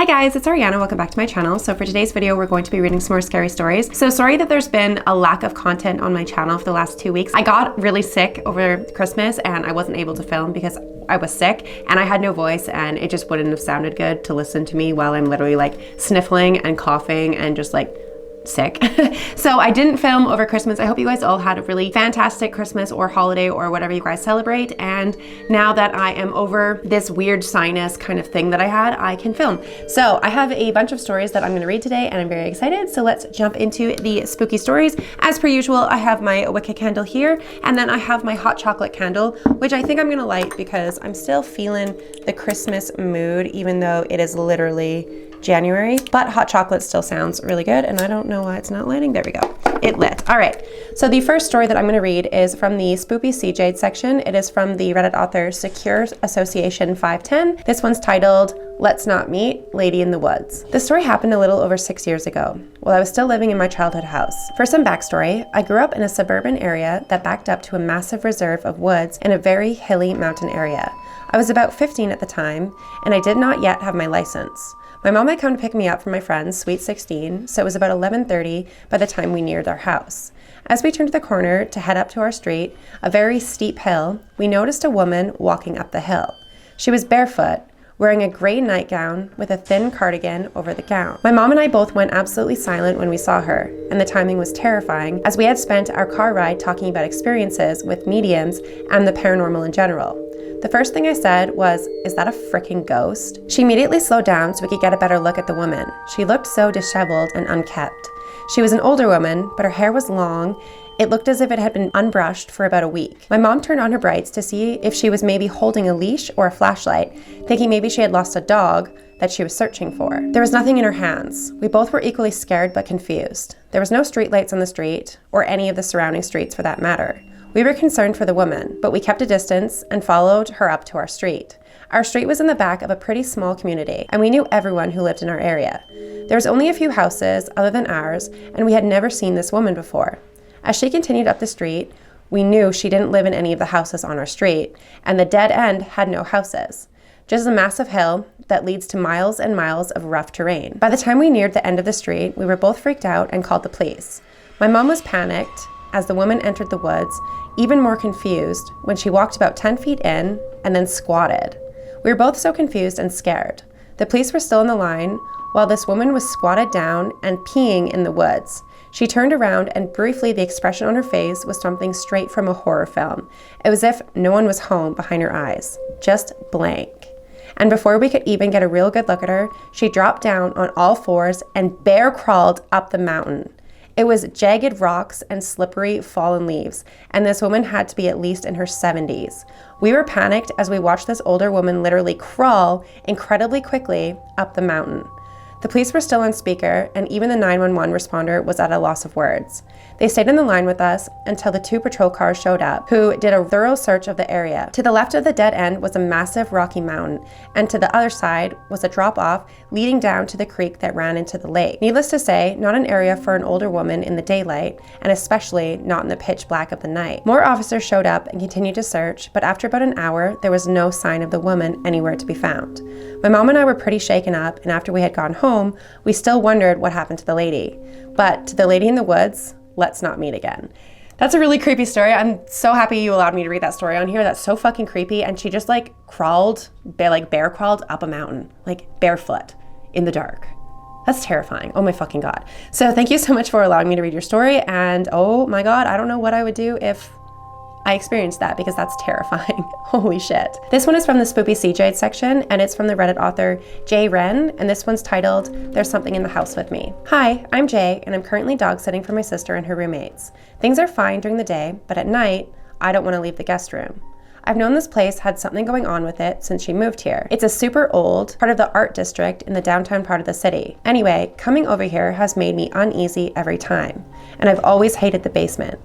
guys, it's Ariana. Welcome back to my channel. So for today's video, we're going to be reading some more scary stories. So sorry that there's been a lack of content on my channel for the last 2 weeks. I got really sick over Christmas and I wasn't able to film because I was sick and I had no voice and it just wouldn't have sounded good to listen to me while I'm literally like sniffling and coughing and just like sick. So I didn't film over Christmas. I hope you guys all had a really fantastic Christmas or holiday or whatever you guys celebrate. And now that I am over this weird sinus kind of thing that I had, I can film. So I have a bunch of stories that I'm going to read today and I'm very excited. So let's jump into the spooky stories. As per usual, I have my Wicca candle here and then I have my hot chocolate candle, which I think I'm going to light because I'm still feeling the Christmas mood, even though it is literally January, but hot chocolate still sounds really good and I don't know why it's not lighting. There we go. It lit. All right. So the first story that I'm going to read is from the Spoopy Cjades section. It is from the Reddit author Secure Association 510. This one's titled, Let's Not Meet, Lady in the Woods. This story happened a little over 6 years ago, while I was still living in my childhood house. For some backstory, I grew up in a suburban area that backed up to a massive reserve of woods in a very hilly mountain area. I was about 15 at the time, and I did not yet have my license. My mom had come to pick me up from my friend's Sweet 16, so it was about 11:30 by the time we neared our house. As we turned the corner to head up to our street, a very steep hill, we noticed a woman walking up the hill. She was barefoot, wearing a gray nightgown with a thin cardigan over the gown. My mom and I both went absolutely silent when we saw her, and the timing was terrifying as we had spent our car ride talking about experiences with mediums and the paranormal in general. The first thing I said was, "Is that a freaking ghost?" She immediately slowed down so we could get a better look at the woman. She looked so disheveled and unkempt. She was an older woman, but her hair was long. It looked as if it had been unbrushed for about a week. My mom turned on her brights to see if she was maybe holding a leash or a flashlight, thinking maybe she had lost a dog that she was searching for. There was nothing in her hands. We both were equally scared but confused. There was no streetlights on the street, or any of the surrounding streets for that matter. We were concerned for the woman, but we kept a distance and followed her up to our street. Our street was in the back of a pretty small community, and we knew everyone who lived in our area. There was only a few houses other than ours, and we had never seen this woman before. As she continued up the street, we knew she didn't live in any of the houses on our street, and the dead end had no houses. Just a massive hill that leads to miles and miles of rough terrain. By the time we neared the end of the street, we were both freaked out and called the police. My mom was panicked as the woman entered the woods, even more confused when she walked about 10 feet in and then squatted. We were both so confused and scared. The police were still in the line while this woman was squatted down and peeing in the woods. She turned around and briefly the expression on her face was something straight from a horror film. It was as if no one was home behind her eyes, just blank. And before we could even get a real good look at her, she dropped down on all fours and bear crawled up the mountain. It was jagged rocks and slippery fallen leaves, and this woman had to be at least in her 70s. We were panicked as we watched this older woman literally crawl incredibly quickly up the mountain. The police were still on speaker, and even the 911 responder was at a loss of words. They stayed in the line with us until the 2 patrol cars showed up, who did a thorough search of the area. To the left of the dead end was a massive rocky mountain, and to the other side was a drop-off leading down to the creek that ran into the lake. Needless to say, not an area for an older woman in the daylight, and especially not in the pitch black of the night. More officers showed up and continued to search, but after about an hour, there was no sign of the woman anywhere to be found. My mom and I were pretty shaken up, and after we had gone home, we still wondered what happened to the lady. But to the lady in the woods, let's not meet again. That's a really creepy story. I'm so happy you allowed me to read that story on here. That's so fucking creepy. And she just like crawled, bear crawled up a mountain, like barefoot in the dark. That's terrifying. Oh my fucking God. So thank you so much for allowing me to read your story. And oh my God, I don't know what I would do if I experienced that because that's terrifying. Holy shit. This one is from the Spoopy Cjades section and it's from the Reddit author Jay Wren, and this one's titled, There's Something in the House with Me. Hi, I'm Jay and I'm currently dog sitting for my sister and her roommates. Things are fine during the day, but at night, I don't want to leave the guest room. I've known this place had something going on with it since she moved here. It's a super old part of the art district in the downtown part of the city. Anyway, coming over here has made me uneasy every time, and I've always hated the basement.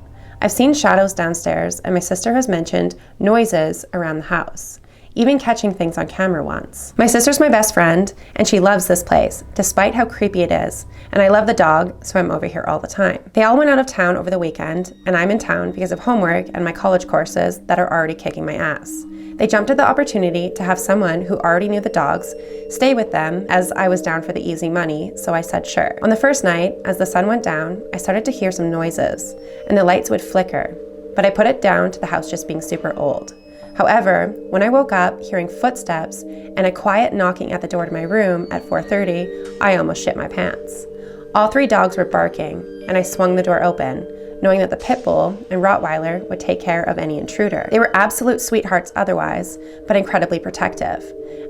I've seen shadows downstairs, and my sister has mentioned noises around the house. even catching things on camera once. My sister's my best friend, and she loves this place, despite how creepy it is, and I love the dog, so I'm over here all the time. They all went out of town over the weekend, and I'm in town because of homework and my college courses that are already kicking my ass. They jumped at the opportunity to have someone who already knew the dogs stay with them, as I was down for the easy money, so I said sure. On the first night, as the sun went down, I started to hear some noises, and the lights would flicker, but I put it down to the house just being super old. However, when I woke up hearing footsteps and a quiet knocking at the door to my room at 4:30, I almost shit my pants. All 3 dogs were barking, and I swung the door open, knowing that the pit bull and Rottweiler would take care of any intruder. They were absolute sweethearts otherwise, but incredibly protective.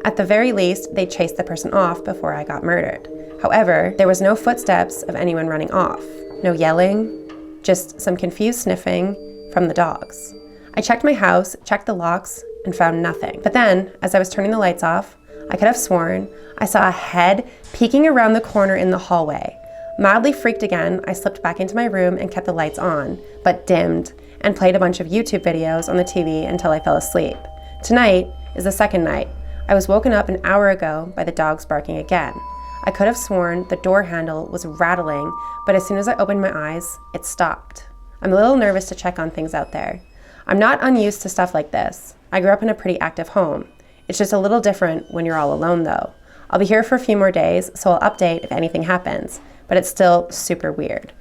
At the very least, they chased the person off before I got murdered. However, there was no footsteps of anyone running off, no yelling, just some confused sniffing from the dogs. I checked my house, checked the locks, and found nothing. But then, as I was turning the lights off, I could have sworn I saw a head peeking around the corner in the hallway. Mildly freaked again, I slipped back into my room and kept the lights on, but dimmed, and played a bunch of YouTube videos on the TV until I fell asleep. Tonight is the second night. I was woken up an hour ago by the dogs barking again. I could have sworn the door handle was rattling, but as soon as I opened my eyes, it stopped. I'm a little nervous to check on things out there. I'm not unused to stuff like this. I grew up in a pretty active home. It's just a little different when you're all alone though. I'll be here for a few more days, so I'll update if anything happens, but it's still super weird.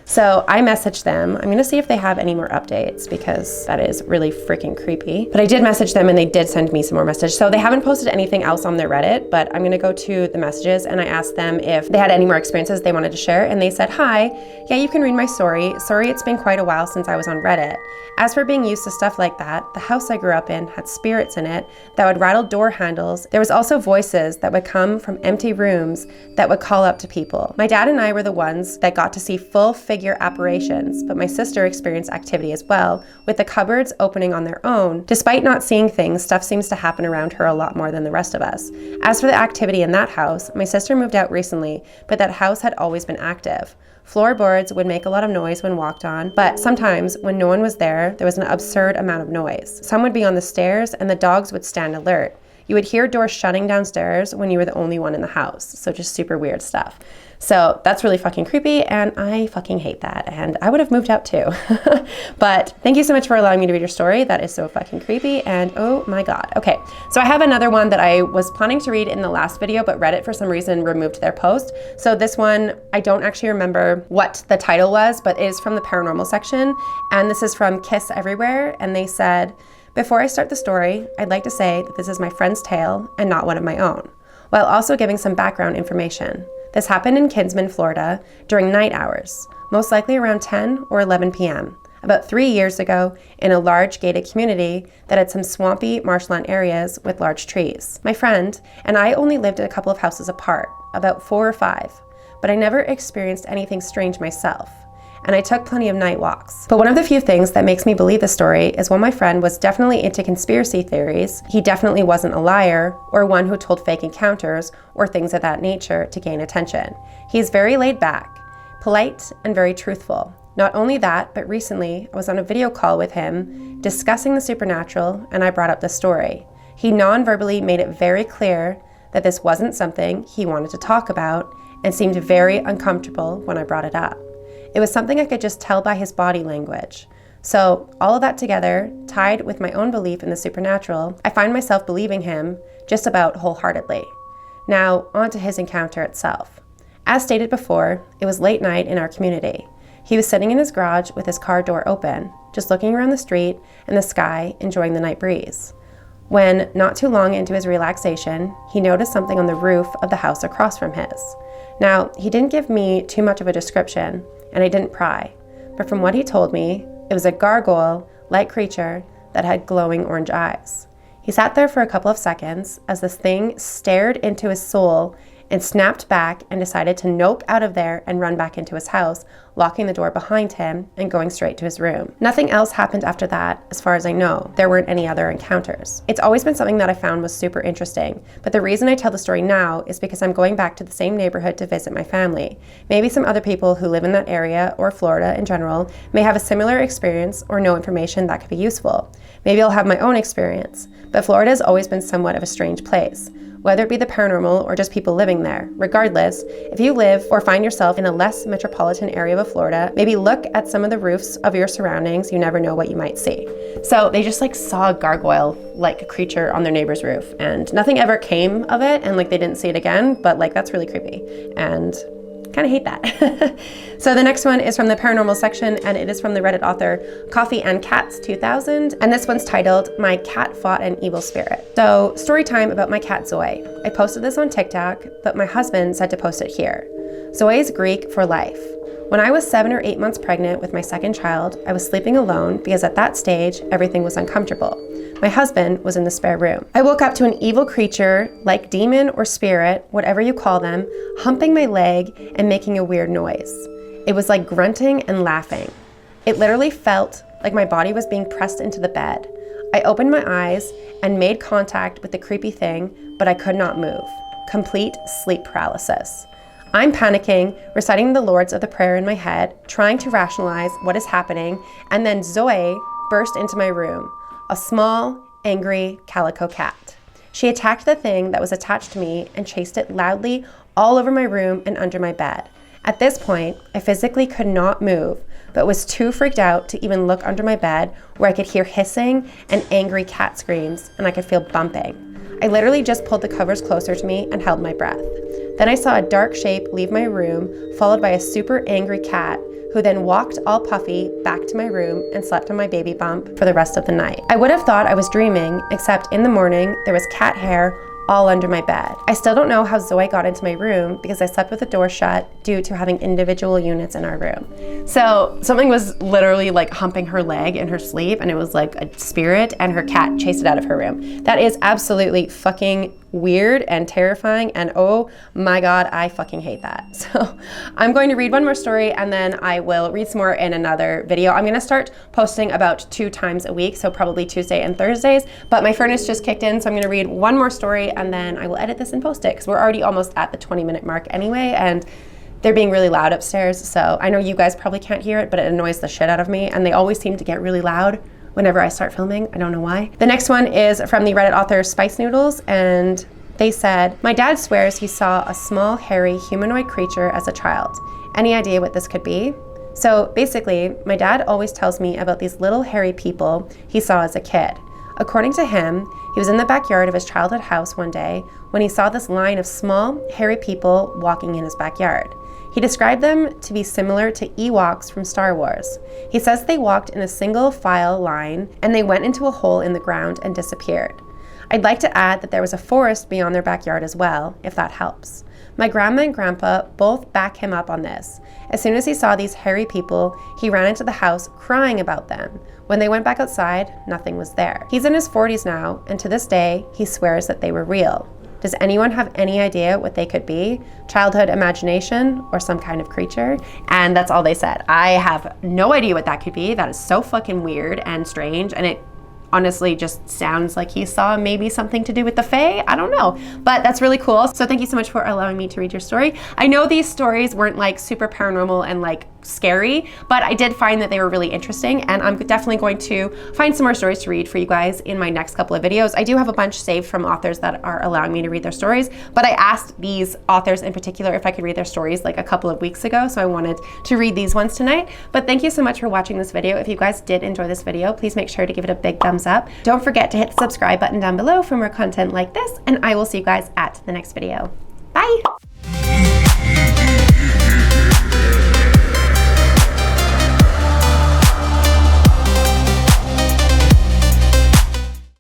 So I messaged them. I'm gonna see if they have any more updates because that is really freaking creepy. But I did message them and they did send me some more messages. So they haven't posted anything else on their Reddit, but I'm gonna go to the messages and I asked them if they had any more experiences they wanted to share. And they said, hi, yeah, you can read my story. Sorry, it's been quite a while since I was on Reddit. As for being used to stuff like that, the house I grew up in had spirits in it that would rattle door handles. There was also voices that would come from empty rooms that would call up to people. My dad and I were the ones that got to see full figure apparitions, but my sister experienced activity as well, with the cupboards opening on their own. Despite not seeing things, stuff seems to happen around her a lot more than the rest of us. As for the activity in that house, my sister moved out recently, but that house had always been active. Floorboards would make a lot of noise when walked on, but sometimes when no one was there was an absurd amount of noise. Some would be on the stairs and the dogs would stand alert. You would hear doors shutting downstairs when you were the only one in the house. So just super weird stuff. So that's really fucking creepy and I fucking hate that. And I would have moved out too. But thank you so much for allowing me to read your story. That is so fucking creepy and oh my God. Okay, so I have another one that I was planning to read in the last video, but Reddit for some reason removed their post. So this one, I don't actually remember what the title was, but it is from the paranormal section. And this is from Kiss Everywhere. And they said, before I start the story, I'd like to say that this is my friend's tale and not one of my own, while also giving some background information. This happened in Kinsman, Florida, during night hours, most likely around 10 or 11 p.m., about 3 years ago in a large gated community that had some swampy marshland areas with large trees. My friend and I only lived a couple of houses apart, about 4 or 5, but I never experienced anything strange myself. And I took plenty of night walks. But one of the few things that makes me believe the story is while my friend was definitely into conspiracy theories, he definitely wasn't a liar or one who told fake encounters or things of that nature to gain attention. He's very laid back, polite, and very truthful. Not only that, but recently I was on a video call with him discussing the supernatural and I brought up the story. He non-verbally made it very clear that this wasn't something he wanted to talk about and seemed very uncomfortable when I brought it up. It was something I could just tell by his body language. So all of that together, tied with my own belief in the supernatural, I find myself believing him just about wholeheartedly. Now, on to his encounter itself. As stated before, it was late night in our community. He was sitting in his garage with his car door open, just looking around the street and the sky, enjoying the night breeze. When, not too long into his relaxation, he noticed something on the roof of the house across from his. Now, he didn't give me too much of a description, and I didn't pry, but from what he told me, it was a gargoyle-like creature that had glowing orange eyes. He sat there for a couple of seconds as this thing stared into his soul and snapped back and decided to nope out of there and run back into his house, locking the door behind him and going straight to his room. Nothing else happened after that, as far as I know. There weren't any other encounters. It's always been something that I found was super interesting, but the reason I tell the story now is because I'm going back to the same neighborhood to visit my family. Maybe some other people who live in that area or Florida in general may have a similar experience or know information that could be useful. Maybe I'll have my own experience, but Florida has always been somewhat of a strange place, whether it be the paranormal or just people living there. Regardless, if you live or find yourself in a less metropolitan area of Florida, maybe look at some of the roofs of your surroundings. You never know what you might see. So they just like saw a gargoyle-like creature on their neighbor's roof, and nothing ever came of it, and like they didn't see it again, but like that's really creepy. And kind of hate that. So the next one is from the paranormal section, and it is from the Reddit author Coffee and Cats 2000, and this one's titled My Cat Fought an Evil Spirit. So story time about my cat Zoe. I posted this on TikTok, but my husband said to post it here. Zoe is Greek for life. When I was 7 or 8 months pregnant with my second child, I was sleeping alone because at that stage, everything was uncomfortable. My husband was in the spare room. I woke up to an evil creature, like demon or spirit, whatever you call them, humping my leg and making a weird noise. It was like grunting and laughing. It literally felt like my body was being pressed into the bed. I opened my eyes and made contact with the creepy thing, but I could not move. Complete sleep paralysis. I'm panicking, reciting the Lords of the Prayer in my head, trying to rationalize what is happening, and then Zoe burst into my room. A small, angry calico cat. She attacked the thing that was attached to me and chased it loudly all over my room and under my bed. At this point, I physically could not move, but was too freaked out to even look under my bed, where I could hear hissing and angry cat screams, and I could feel bumping. I literally just pulled the covers closer to me and held my breath. Then I saw a dark shape leave my room, followed by a super angry cat, who then walked all puffy back to my room and slept on my baby bump for the rest of the night. I would have thought I was dreaming, except in the morning, there was cat hair all under my bed. I still don't know how Zoe got into my room because I slept with the door shut due to having individual units in our room. So something was literally like humping her leg in her sleep, and it was like a spirit, and her cat chased it out of her room. That is absolutely fucking weird and terrifying, and oh my god, I fucking hate that. So I'm going to read one more story, and then I will read some more in another video. I'm gonna start posting about 2 times a week, so probably Tuesday and Thursdays, but my furnace just kicked in, so I'm gonna read one more story, and then I will edit this and post it, because we're already almost at the 20-minute mark anyway, and they're being really loud upstairs, so I know you guys probably can't hear it, but it annoys the shit out of me, and they always seem to get really loud whenever I start filming. I don't know why. The next one is from the Reddit author Spice Noodles, and they said, my dad swears he saw a small, hairy, humanoid creature as a child. Any idea what this could be? So basically, my dad always tells me about these little hairy people he saw as a kid. According to him, he was in the backyard of his childhood house one day when he saw this line of small, hairy people walking in his backyard. He described them to be similar to Ewoks from Star Wars. He says they walked in a single file line and they went into a hole in the ground and disappeared. I'd like to add that there was a forest beyond their backyard as well, if that helps. My grandma and grandpa both back him up on this. As soon as he saw these hairy people, he ran into the house crying about them. When they went back outside, nothing was there. He's in his 40s now, and to this day, he swears that they were real. Does anyone have any idea what they could be? Childhood imagination or some kind of creature? And that's all they said. I have no idea what that could be. That is so fucking weird and strange, and it honestly just sounds like he saw maybe something to do with the Fae. I don't know, but that's really cool. So thank you so much for allowing me to read your story. I know these stories weren't like super paranormal and like scary, but I did find that they were really interesting, and I'm definitely going to find some more stories to read for you guys in my next couple of videos. I do have a bunch saved from authors that are allowing me to read their stories, but I asked these authors in particular if I could read their stories like a couple of weeks ago, so I wanted to read these ones tonight. But thank you so much for watching this video. If you guys did enjoy this video, please make sure to give it a big thumbs up. Don't forget to hit the subscribe button down below for more content like this, and I will see you guys at the next video. Bye!